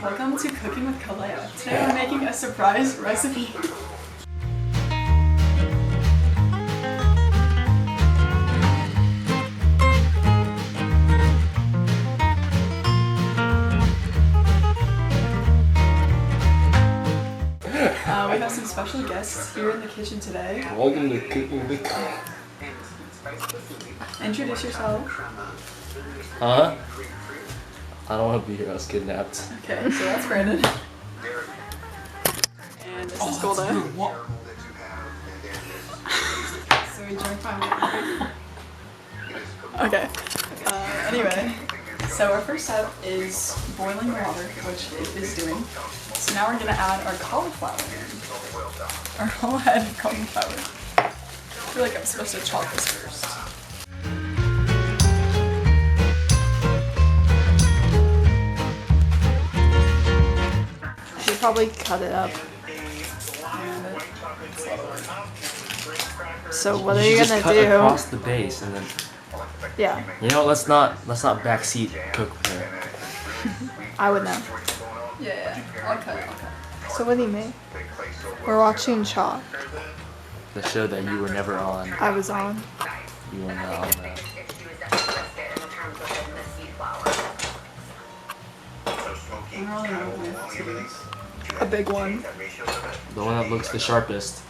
Welcome to Cooking with Kalea. Today we're making a surprise recipe. We have some special guests here in the kitchen today. Welcome to Cooking with Kalea. Introduce yourself. Huh? I don't want to be here, I was kidnapped. Okay, so that's Brandon. And this is Golda. So we drank my Okay. Anyway, so our first step is boiling the water, which it is doing. So now we're gonna add our cauliflower in. Our whole head of cauliflower. I feel like I'm supposed to chop this first. You probably cut it up. So what are you just gonna cut do? across the base and then. Yeah, You know, let's not backseat cook here. I would know. Yeah, I'll cut it. So what do you mean? We're watching Chop. The show that you were never on. I was on. You were not on that. I'm rolling over with two. A big one. The one that looks the sharpest.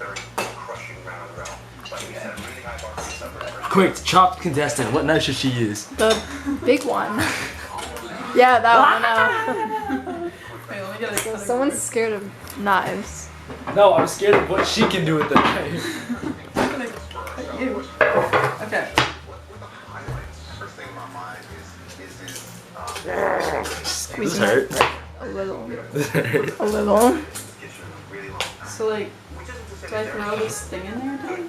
Quick, chopped contestant. What knife should she use? The big one. Yeah, that one. Wait, let me get a Someone's scared of knives. No, I'm scared of what she can do with the knife. I'm gonna cut you. Okay. Squeeze This hurt. a little. A little. So like, do I throw this thing in there then?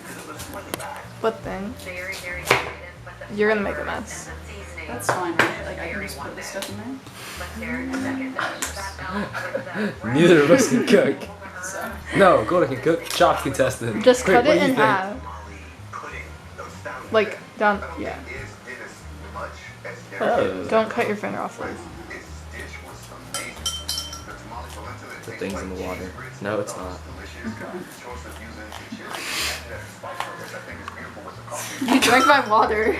What thing? You're gonna make a mess. That's fine, right? Like I can just put this stuff in there. Neither of us can cook. So No, Golda can cook. Chopped contestant. Just Quick, cut what it do you in think? half. Like down. Yeah. Oh. Don't cut your finger off, please. The thing's in the water. No, it's not. You drank my water.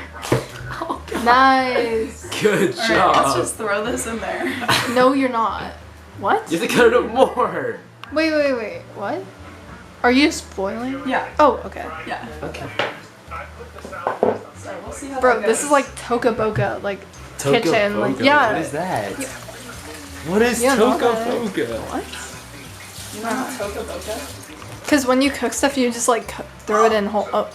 Nice. Good alright, job. let's just throw this in there. No, you're not. What? You have to cut it up more. Wait. What? Are you spoiling? Yeah. Oh, okay. Yeah. Okay. So we'll see how Bro, that this goes. is like Toca Boca, like Toca kitchen. Like, Boca. yeah. What is that? What is You don't know Toca that. Boca? What? You know Toca Boca? Because when you cook stuff, you just like throw it in whole. Oh,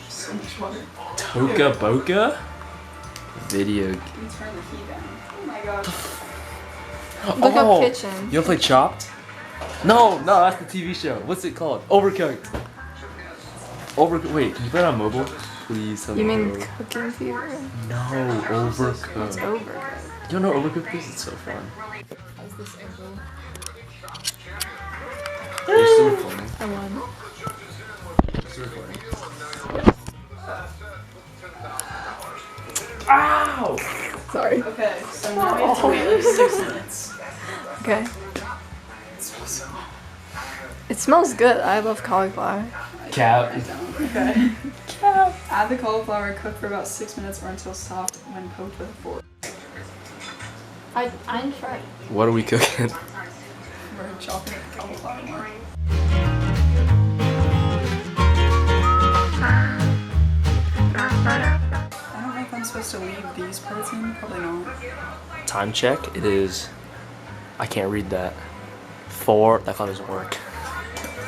So much water. Toca Boca? Video. Let me turn the heat down. Oh my gosh. look up kitchen. You wanna play Chopped? No, that's the TV show. What's it called? Overcooked. Wait, can you play it on mobile? Please tell me. You mean no. cooking fever? No, Overcooked. It's over. You don't know what Overcooked is? It's so fun. How's this angle? You're still recording. I won. Still recording. Ow! Sorry. Okay, so now we have to wait like 6 minutes. Okay. It smells so good. It smells good. I love cauliflower. Cap. Okay. Add the cauliflower, cook for about 6 minutes or until soft when poked with a fork. I'm fried. What are we cooking? We're chopping the cauliflower more. I don't know if I'm supposed to leave these parts in. Probably not. Time check. It is. I can't read that. 4. That clock doesn't work.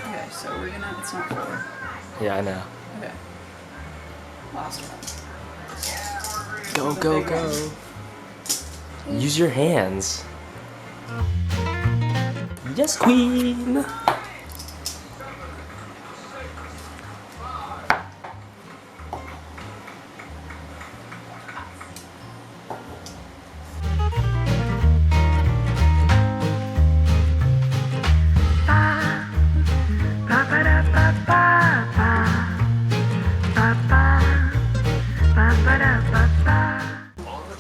Okay, so we're gonna. It's not 4. Yeah, I know. Okay. Last one. Go, The go, big go. one. Use your hands. Yes, queen.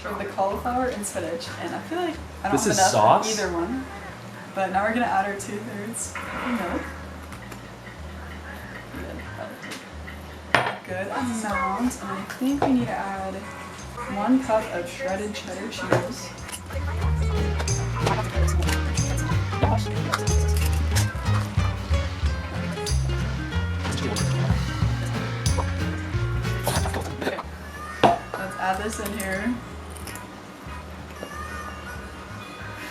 Throw the cauliflower and spinach, and I feel like I don't This have is enough sauce? of either one. But now we're gonna add our 2/3 milk. Good amount, and I think we need to add 1 cup of shredded cheddar cheese. Let's add this in here.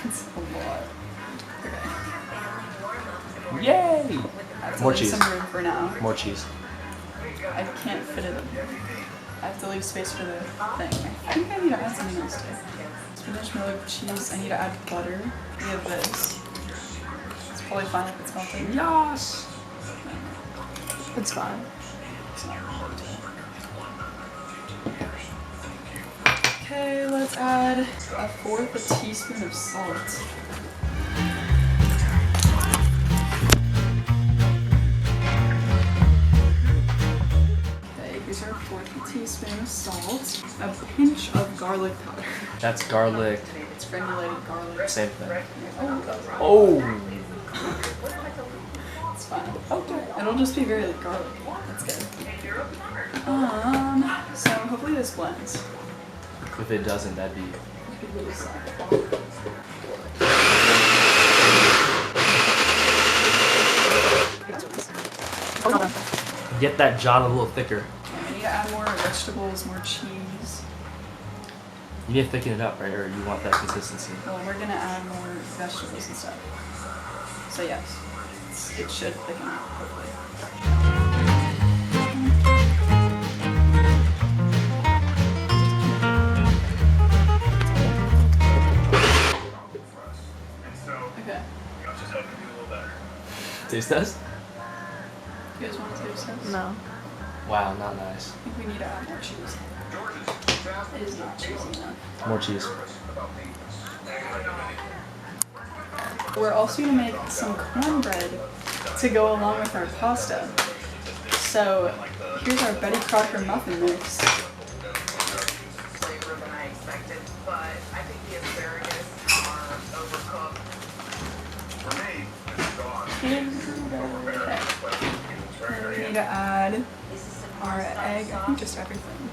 It's a lot. Okay. Yay! That's More leave cheese. some room for now. More cheese. I can't fit it in here. I have to leave space for the thing. I think I need to add something else too. Spinach, milk, cheese. I need to add butter. We have this. It's probably fine if it's melted. Yes! It's fine. It's not hard to. Okay, let's add 1/4 teaspoon of salt. Okay, here's our 1/4 teaspoon of salt. A pinch of garlic powder. That's garlic. It's granulated garlic. Same thing. Oh, Oh! it's fine. Okay. It'll just be very like garlic. That's good. So hopefully this blends. If it doesn't, that'd be. Get that John a little thicker. I need to add more vegetables, more cheese. You need to thicken it up, right? Or you want that consistency. Well, we're gonna add more vegetables and stuff. So yes, it should thicken up, hopefully. Okay. Taste test? You guys want to taste this? No. Wow, not nice. I think we need to add more cheese. It is not cheesy enough. More cheese. We're also going to make some cornbread to go along with our pasta. So here's our Betty Crocker muffin mix. We need to add our egg, I think just everything.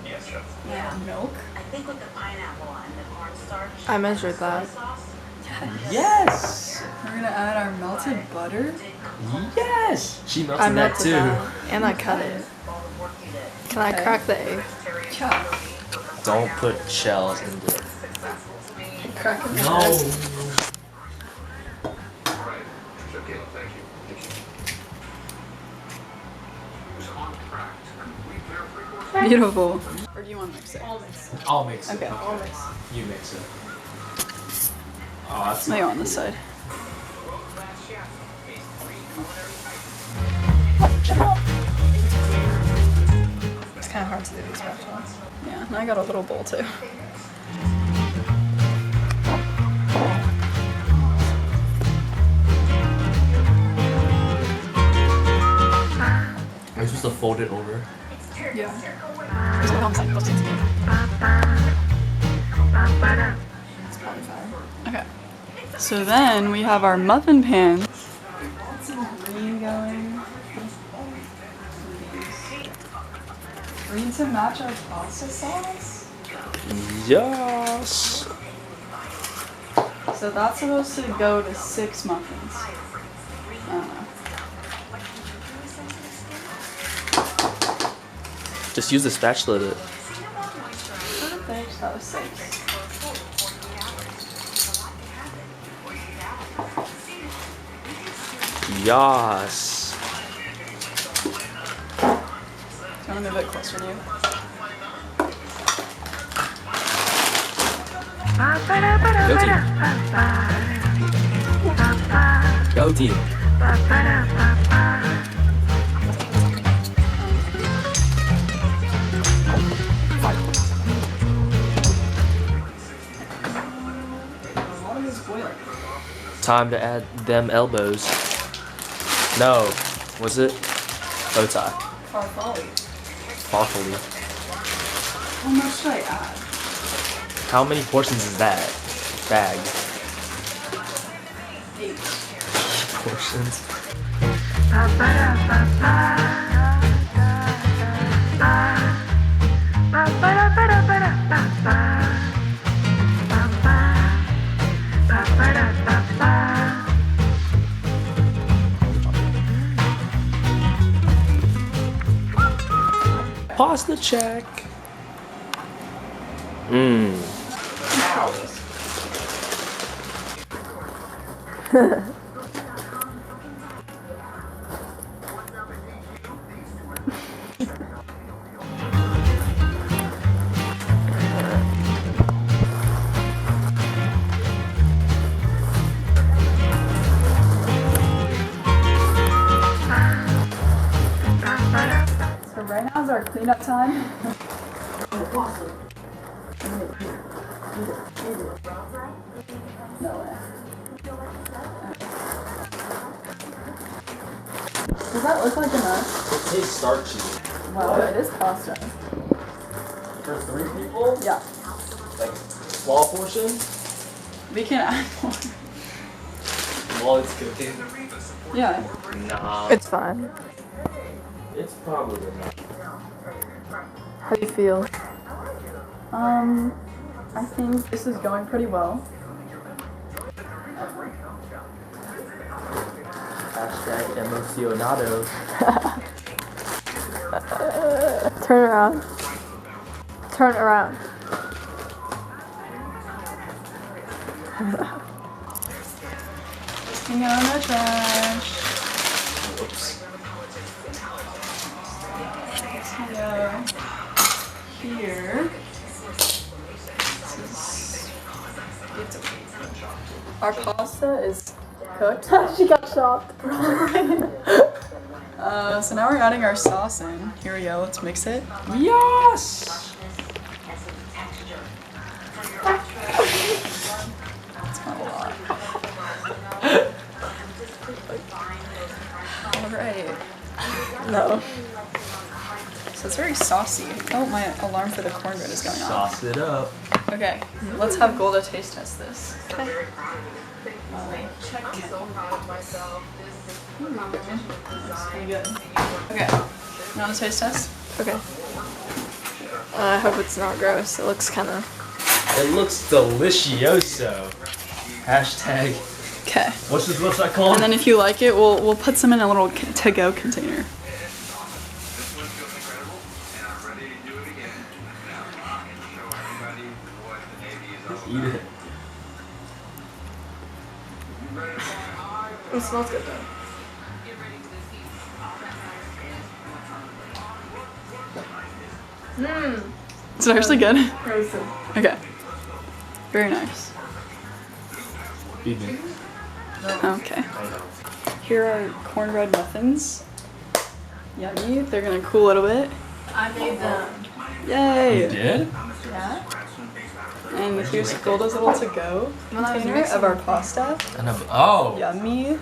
Yeah, milk. I think with the pineapple and the cornstarch. I measured that. Yes! We're gonna add our melted butter. Yes! She melted I that melted too. that. And I cut it. Can I crack the egg? Yeah. Don't put shells in it. Crack it. No! Beautiful. Or do you want to mix it? I'll mix it. Okay, I'll mix. You mix it. Oh, that's Lay on this side. It's kind of hard to do these spatulas. Yeah, and I got a little bowl too. Are you supposed to fold it over? Yeah. It's probably fine. Okay. So then we have our muffin pan. Get some green going. Green to match our pasta sauce. Yes! So that's supposed to go to 6 muffins. I don't know. Just use the spatula to. Perfect. That was 6. Yes! Do you want to move it closer to you? Go team! Go team! Water is boiling. Time to add them elbows. No, was it? Bow tie. Farfalle. Farfalle. How much should I add? How many portions is that? bag. 8. Portions. Pasta check. Mmm. So right now is our cleanup time. No way. Does that look like enough? It tastes starchy. Wow, it is pasta. For 3 people? Yeah. Like small portion? We can add more. While it's cooking? Yeah. Nah. It's fine. It's probably enough. How do you feel? I think this is going pretty well. Hashtag emocionado. Turn around. Turn around. Hang on the trash. Oops. So here. Our pasta is cooked. She got shocked. So now we're adding our sauce in. Here we go. Let's mix it. Yes! That's not a lot. All right. No. So it's very saucy. Oh, my alarm for the cornbread is going off. Sauce it up. Okay, let's have Golda taste test this. Okay. Check it. That's pretty good. Okay, you want to taste test? Okay. I hope it's not gross. It looks kind of. It looks delicioso. Hashtag. Okay. What's that called? And then if you like it, we'll put some in a little to-go container. Eat it. It smells good though. Is it actually good? Roasted. Okay. Very nice. Feed me. Okay. I know. Here are cornbread muffins. Yummy. They're gonna cool a little bit. I made them. Yay! You did? Yeah. And here's Golda's little to-go When I was container mixing of our pasta. Oh! Yummy.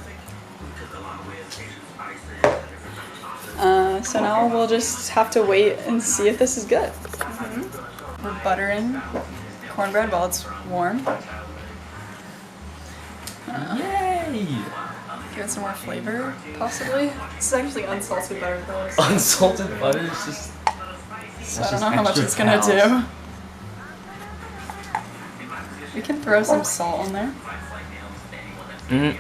So now we'll just have to wait and see if this is good. We're buttering cornbread while it's warm. Yay! Give it some more flavor, possibly. This is actually unsalted butter though. So Unsalted butter is just. I don't know how much it's gonna do. We can throw some salt in there. Right,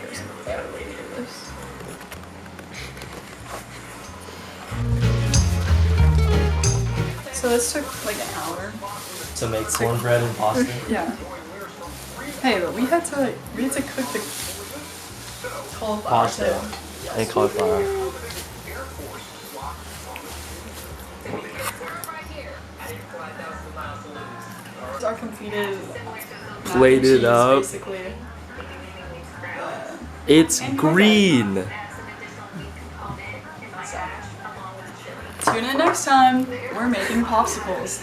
there's some better way to do this. So this took like an hour. To make cornbread and pasta. Yeah. Hey, but we had to cook the cauliflower Pasta. too. And cauliflower. It's our completed mac Plated and cheese, up. Basically. It's And green. Tune in next time. We're making popsicles.